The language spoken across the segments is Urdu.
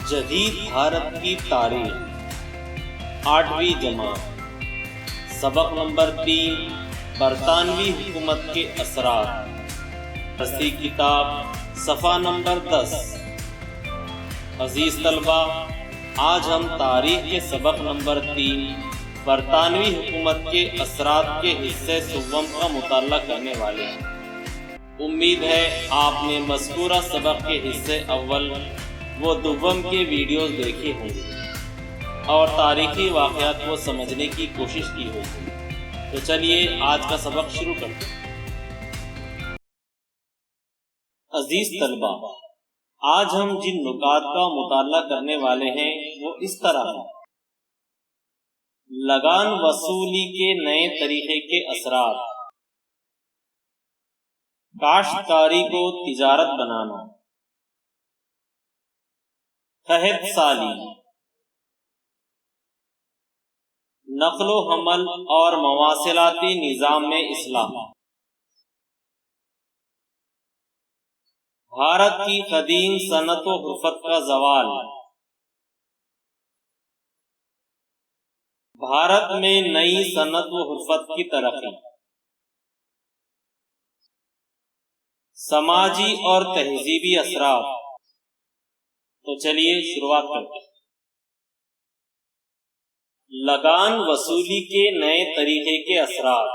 جدید بھارت کی تاریخ 8ویں جماعت سبق نمبر 3 برطانوی حکومت کے اثرات درسی کتاب صفحہ نمبر 10۔ عزیز طلبہ، آج ہم تاریخ کے سبق نمبر 3 برطانوی حکومت کے اثرات کے حصے سوم کا مطالعہ کرنے والے ہیں۔ امید ہے آپ نے مذکورہ سبق کے حصے اول و دوم کے ویڈیوز دیکھے ہوں گے اور تاریخی واقعات کو سمجھنے کی کوشش کی ہوگی۔ تو چلیے آج کا سبق شروع کرتے ہیں۔ عزیز طلبہ، آج ہم جن نکات کا مطالعہ کرنے والے ہیں وہ اس طرح ہیں۔ لگان وصولی کے نئے طریقے کے اثرات، کاشتکاری کو تجارت بنانا، قحط سالی، نقل و حمل اور مواصلاتی نظام میں اصلاح، بھارت کی قدیم صنعت و حرفت کا زوال، بھارت میں نئی صنعت و حرفت کی ترقی، سماجی اور تہذیبی اثرات۔ تو چلیے شروعات کرتے ہیں۔ لگان وصولی کے نئے طریقے کے اثرات۔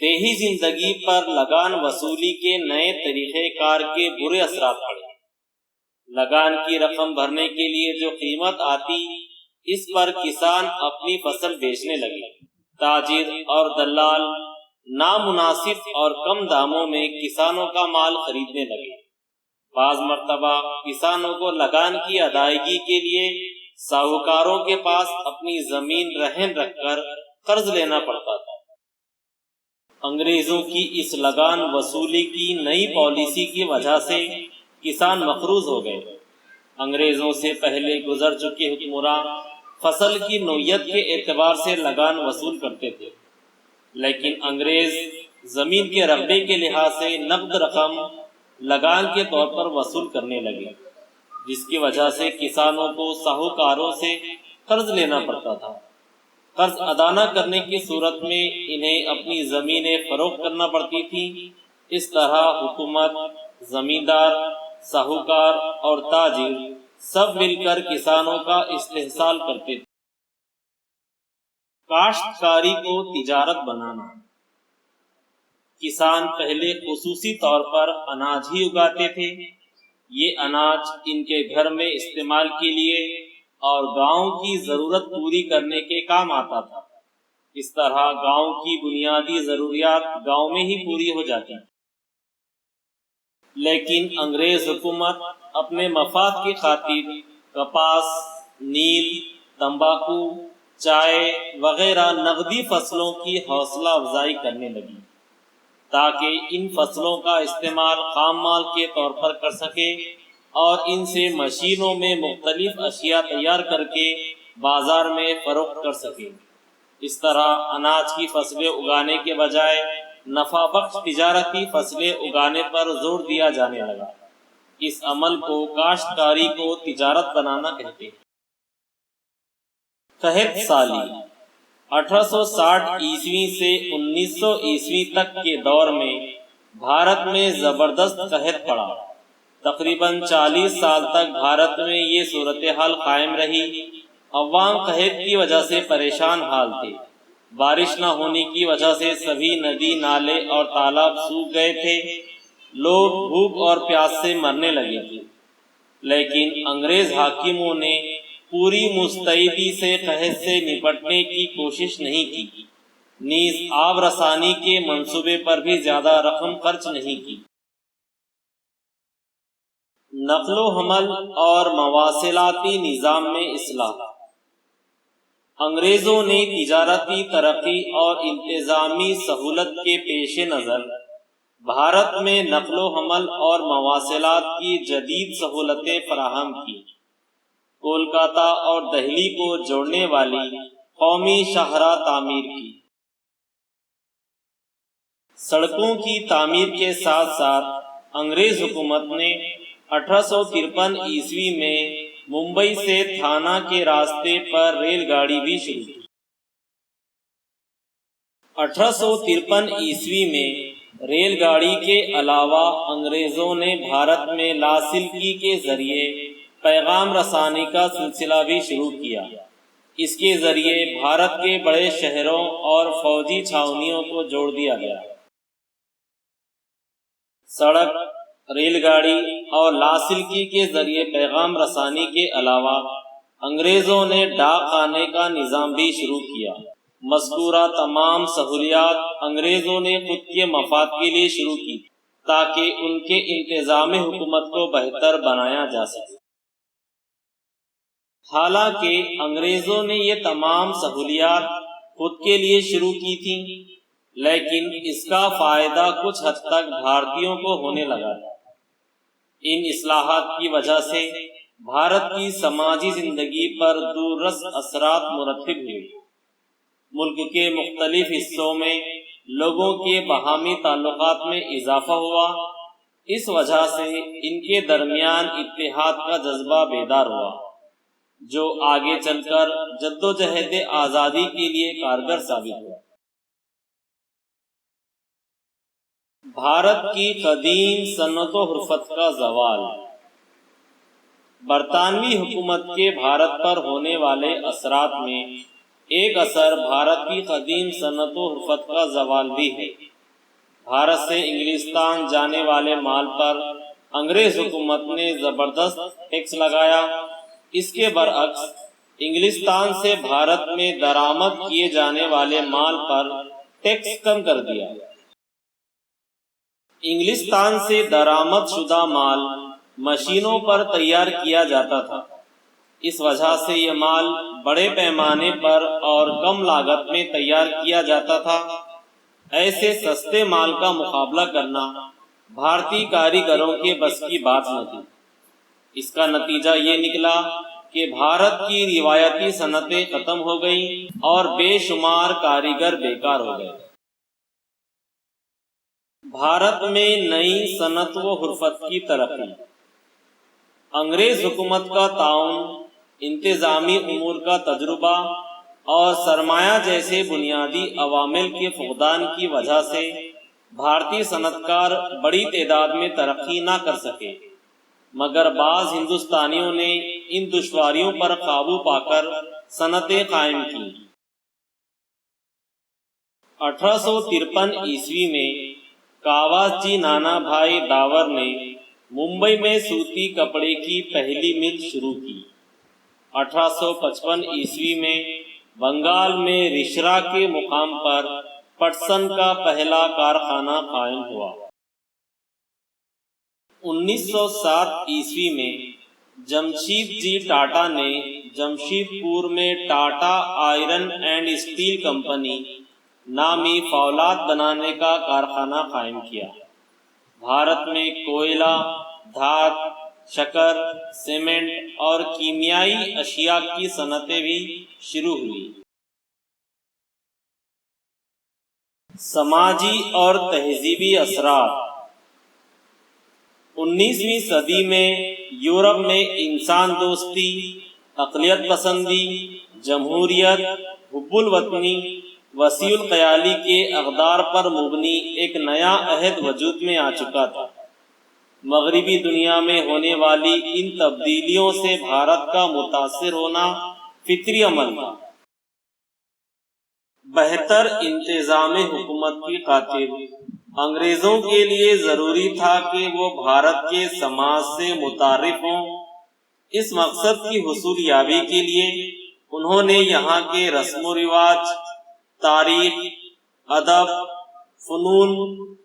دیہی زندگی پر لگان وصولی کے نئے طریقہ کار کے برے اثرات پڑے۔ لگان کی رقم بھرنے کے لیے جو قیمت آتی، اس پر کسان اپنی فصل بیچنے لگے۔ تاجر اور دلال نامناسب اور کم داموں میں کسانوں کا مال خریدنے لگے۔ بعض مرتبہ کسانوں کو لگان کی ادائیگی کے لیے ساہوکاروں کے پاس اپنی زمین رہن رکھ کر قرض لینا پڑتا تھا۔ انگریزوں کی اس لگان وصولی کی نئی پالیسی کی وجہ سے کسان مقروض ہو گئے۔ انگریزوں سے پہلے گزر چکے حکمراں فصل کی نوعیت کے اعتبار سے لگان وصول کرتے تھے، لیکن انگریز زمین کے رقبے کے لحاظ سے نقد رقم لگان کے طور پر وصول کرنے لگے، جس کی وجہ سے کسانوں کو ساہوکاروں سے قرض لینا پڑتا تھا۔ قرض ادا نہ کرنے کی صورت میں انہیں اپنی زمینیں فروخت کرنا پڑتی تھیں۔ اس طرح حکومت، زمیندار، ساہوکار اور تاجر سب مل کر کسانوں کا استحصال کرتے تھے۔ کاشتکاری کو تجارت بنانا۔ کسان پہلے خصوصی طور پر اناج ہی اگاتے تھے۔ یہ اناج ان کے گھر میں استعمال کے لیے اور گاؤں کی ضرورت پوری کرنے کے کام آتا تھا۔ اس طرح گاؤں کی بنیادی ضروریات گاؤں میں ہی پوری ہو جاتی۔ لیکن انگریز حکومت اپنے مفاد کی خاطر کپاس، نیل، تمباکو، چائے وغیرہ نقدی فصلوں کی حوصلہ افزائی کرنے لگی، تاکہ ان فصلوں کا استعمال خام مال کے طور پر کر سکے اور ان سے مشینوں میں مختلف اشیاء تیار کر کے بازار میں فروخت کر سکے۔ اس طرح اناج کی فصلیں اگانے کے بجائے نفع بخش تجارتی فصلیں اگانے پر زور دیا جانے لگا۔ اس عمل کو کاشتکاری کو تجارت بنانا کہتے ہیں۔ قحط سالی۔ 1860 عیسوی سے 1900 عیسوی تک کے دور میں بھارت میں زبردست قحط پڑا۔ تقریباً 40 سال تک بھارت میں یہ صورتحال قائم رہی۔ عوام قحط کی وجہ سے پریشان حال تھے۔ بارش نہ ہونے کی وجہ سے سبھی ندی، نالے اور تالاب سوکھ گئے تھے۔ لوگ بھوک اور پیاس سے مرنے لگے تھے، لیکن انگریز حاکموں نے پوری مستعدی سے قحط سے نپٹنے کی کوشش نہیں کی، نیز آب رسانی کے منصوبے پر بھی زیادہ رقم خرچ نہیں کی۔ نقل و حمل اور مواصلاتی نظام میں اصلاح۔ انگریزوں نے تجارتی ترقی اور انتظامی سہولت کے پیش نظر بھارت میں نقل و حمل اور مواصلات کی جدید سہولتیں فراہم کی۔ کولکاتہ اور دہلی کو جوڑنے والی قومی شاہراہ تعمیر کی۔ سڑکوں کی تعمیر کے ساتھ ساتھ انگریز حکومت نے 1853 عیسوی میں ممبئی سے تھانہ کے راستے پر ریل گاڑی بھی شروع کی۔ 1853 عیسوی میں ریل گاڑی کے علاوہ انگریزوں نے بھارت میں لاسلکی کے ذریعے پیغام رسانی کا سلسلہ بھی شروع کیا۔ اس کے ذریعے بھارت کے بڑے شہروں اور فوجی چھاؤنیوں کو جوڑ دیا گیا۔ سڑک، ریل گاڑی اور لاسلکی کے ذریعے پیغام رسانی کے علاوہ انگریزوں نے ڈاک خانے کا نظام بھی شروع کیا۔ مذکورہ تمام سہولیات انگریزوں نے خود کے مفاد کے لیے شروع کی تاکہ ان کے انتظام حکومت کو بہتر بنایا جا سکے۔ حالانکہ انگریزوں نے یہ تمام سہولیات خود کے لیے شروع کی تھیں، لیکن اس کا فائدہ کچھ حد تک بھارتیوں کو ہونے لگا تھا۔ ان اصلاحات کی وجہ سے بھارت کی سماجی زندگی پر دوررس اثرات مرتب ہوئے۔ ملک کے مختلف حصوں میں لوگوں کے باہمی تعلقات میں اضافہ ہوا۔ اس وجہ سے ان کے درمیان اتحاد کا جذبہ بیدار ہوا، جو آگے چل کر جدوجہد آزادی کے لیے کارگر ثابت ہوا۔ بھارت کی قدیم صنعت و حرفت کا زوال۔ برطانوی حکومت کے بھارت پر ہونے والے اثرات میں ایک اثر بھارت کی قدیم صنعت و حرفت کا زوال بھی ہے۔ بھارت سے انگلستان جانے والے مال پر انگریز حکومت نے زبردست ٹیکس لگایا۔ اس کے برعکس انگلستان سے بھارت میں درآمد کیے جانے والے مال پر ٹیکس کم کر دیا۔ انگلستان سے درآمد شدہ مال مشینوں پر تیار کیا جاتا تھا۔ اس وجہ سے یہ مال بڑے پیمانے پر اور کم لاگت میں تیار کیا جاتا تھا۔ ایسے سستے مال کا مقابلہ کرنا بھارتی کاریگروں کے بس کی بات نہ تھی۔ اس کا نتیجہ یہ نکلا کہ بھارت کی روایتی صنعتیں ختم ہو گئیں اور بے شمار کاریگر بیکار ہو گئے۔ بھارت میں نئی صنعت و حرفت کی ترقی۔ انگریز حکومت کا تعاون، انتظامی امور کا تجربہ اور سرمایہ جیسے بنیادی عوامل کے فقدان کی وجہ سے بھارتی صنعت کار بڑی تعداد میں ترقی نہ کر سکے، مگر بعض ہندوستانیوں نے ان دشواریوں پر قابو پا کر صنعتیں قائم کی۔ 1853 عیسوی میں کاواجی نانا بھائی داور نے ممبئی میں سوتی کپڑے کی پہلی مل شروع کی۔ 1855 عیسوی میں بنگال میں رشرا کے مقام پر پٹسن کا پہلا کارخانہ قائم ہوا۔ 1907 عیسوی میں جمشید جی ٹاٹا نے جمشید پور میں Tata iron and steel company نامی فولاد بنانے کا کارخانہ قائم کیا۔ بھارت میں کوئلہ، دھات، شکر، سیمنٹ اور کیمیائی اشیاء کی صنعتیں بھی شروع ہوئی۔ سماجی اور تہذیبی اثرات۔ 19ویں صدی میں یورپ میں انسان دوستی، اقلیت پسندی، جمہوریت، حب الوطنی، وسیع الخیالی کے اقدار پر مبنی ایک نیا عہد وجود میں آ چکا تھا۔ مغربی دنیا میں ہونے والی ان تبدیلیوں سے بھارت کا متاثر ہونا فطری عمل تھا۔ بہتر انتظام حکومت کی خاطر انگریزوں کے لیے ضروری تھا کہ وہ بھارت کے سماج سے متعارف ہوں۔ اس مقصد کی حصولیابی کے لیے انہوں نے یہاں کے رسم و رواج، تاریخ، ادب، فنون،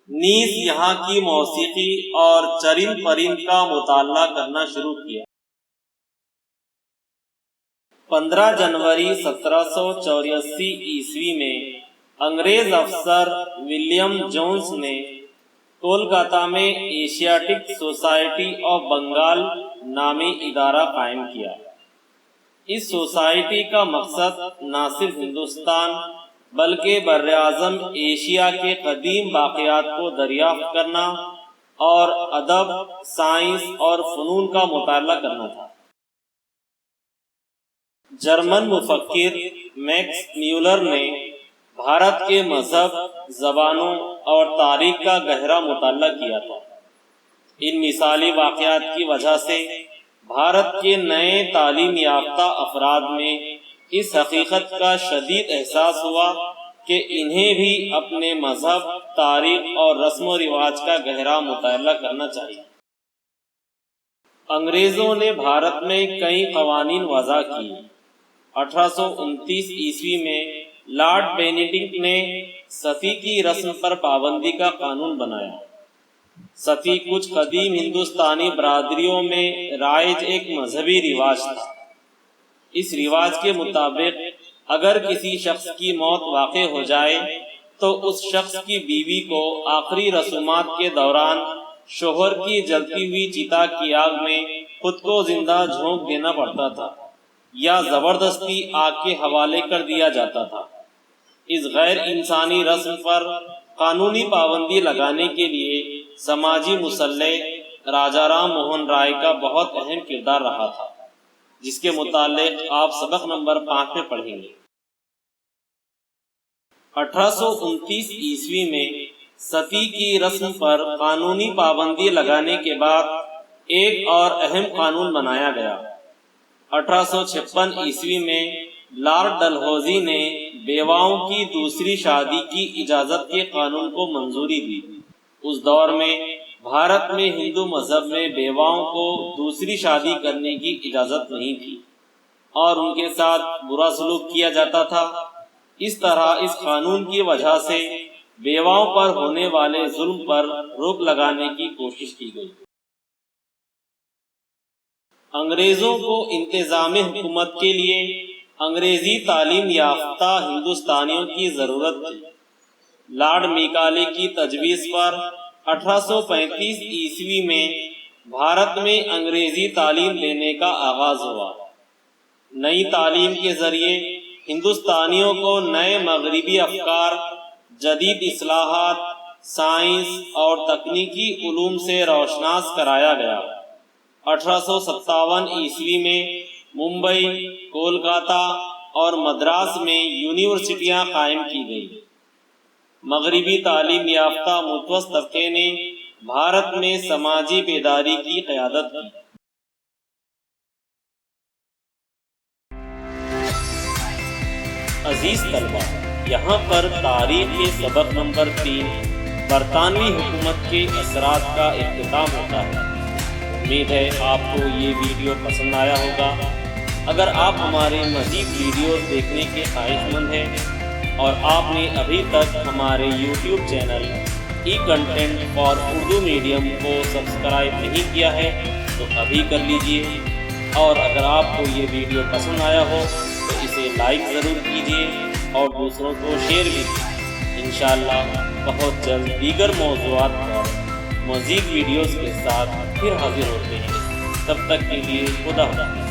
نیز یہاں کی موسیقی اور چرند پرند کا مطالعہ کرنا شروع کیا۔ 15 جنوری 1784 عیسوی میں انگریز افسر ولیم جونز نے کولکاتہ میں ایشیاٹک سوسائٹی آف بنگال نامی ادارہ قائم کیا۔ اس سوسائٹی کا مقصد نہ صرف ہندوستان بلکہ براعظم ایشیا کے قدیم باقیات کو دریافت کرنا اور ادب، سائنس اور فنون کا مطالعہ کرنا تھا۔ جرمن مفکر میکس میولر نے بھارت کے مذہب، زبانوں اور تاریخ کا گہرا مطالعہ کیا تھا۔ ان مثالی واقعات کی وجہ سے بھارت کے نئے تعلیم یافتہ افراد میں اس حقیقت کا شدید احساس ہوا کہ انہیں بھی اپنے مذہب، تاریخ اور رسم و رواج کا گہرا مطالعہ کرنا چاہیے۔ انگریزوں نے بھارت میں کئی قوانین وضع کیے۔ 1829 عیسوی میں لارڈ بینیڈکٹ نے ستی کی رسم پر پابندی کا قانون بنایا۔ ستی کچھ قدیم ہندوستانی برادریوں میں رائج ایک مذہبی رواج تھا۔ اس رواج کے مطابق اگر کسی شخص کی موت واقع ہو جائے تو اس شخص کی بیوی کو آخری رسومات کے دوران شوہر کی جلتی ہوئی چتا کی آگ میں خود کو زندہ جھونک دینا پڑتا تھا یا زبردستی آگ کے حوالے کر دیا جاتا تھا۔ اس غیر انسانی رسم پر قانونی پابندی لگانے کے لیے سماجی مصلح راجا رام موہن رائے کا بہت اہم کردار رہا تھا، جس کے متعلق آپ سبق نمبر 5 میں پڑھیں گے۔ 1829 عیسوی میں ستی کی رسم پر قانونی پابندی لگانے کے بعد ایک اور اہم قانون بنایا گیا۔ 1856 عیسوی میں لارڈ ڈلہوزی نے بیواؤں کی دوسری شادی کی اجازت کے قانون کو منظوری دی۔ اس دور میں بھارت میں ہندو مذہب میں بیواؤں کو دوسری شادی کرنے کی اجازت نہیں تھی اور ان کے ساتھ برا سلوک کیا جاتا تھا۔ اس طرح اس قانون کی وجہ سے بیواؤں پر ہونے والے ظلم پر روک لگانے کی کوشش کی گئی۔ انگریزوں کو انتظامی حکومت کے لیے انگریزی تعلیم یافتہ ہندوستانیوں کی ضرورت تھی۔ لارڈ میکالے کی تجویز پر 1835 عیسوی میں بھارت میں انگریزی تعلیم دینے کا آغاز ہوا۔ نئی تعلیم کے ذریعے ہندوستانیوں کو نئے مغربی افکار، جدید اصلاحات، سائنس اور تکنیکی علوم سے روشناس کرایا گیا۔ 1857 عیسوی میں ممبئی، کولکاتہ اور مدراس میں یونیورسٹیاں قائم کی گئیں۔ مغربی تعلیم یافتہ متوسط طبقے نے بھارت میں سماجی بیداری کی قیادت کی۔ عزیز طلبہ، یہاں پر تاریخ کے سبق نمبر 3 برطانوی حکومت کے اثرات کا اختتام ہوتا ہے۔ امید ہے آپ کو یہ ویڈیو پسند آیا ہوگا۔ اگر آپ ہمارے مزید ویڈیوز دیکھنے کے خواہش مند ہیں اور آپ نے ابھی تک ہمارے YouTube channel E content for Urdu medium کو سبسکرائب نہیں کیا ہے تو ابھی کر لیجئے، اور اگر آپ کو یہ ویڈیو پسند آیا ہو تو اسے لائک ضرور کیجئے اور دوسروں کو شیئر بھی کیجئے۔ انشاءاللہ بہت جلد دیگر موضوعات پر مزید ویڈیوز کے ساتھ پھر حاضر ہوتے ہیں۔ تب تک کے لیے خدا حافظ۔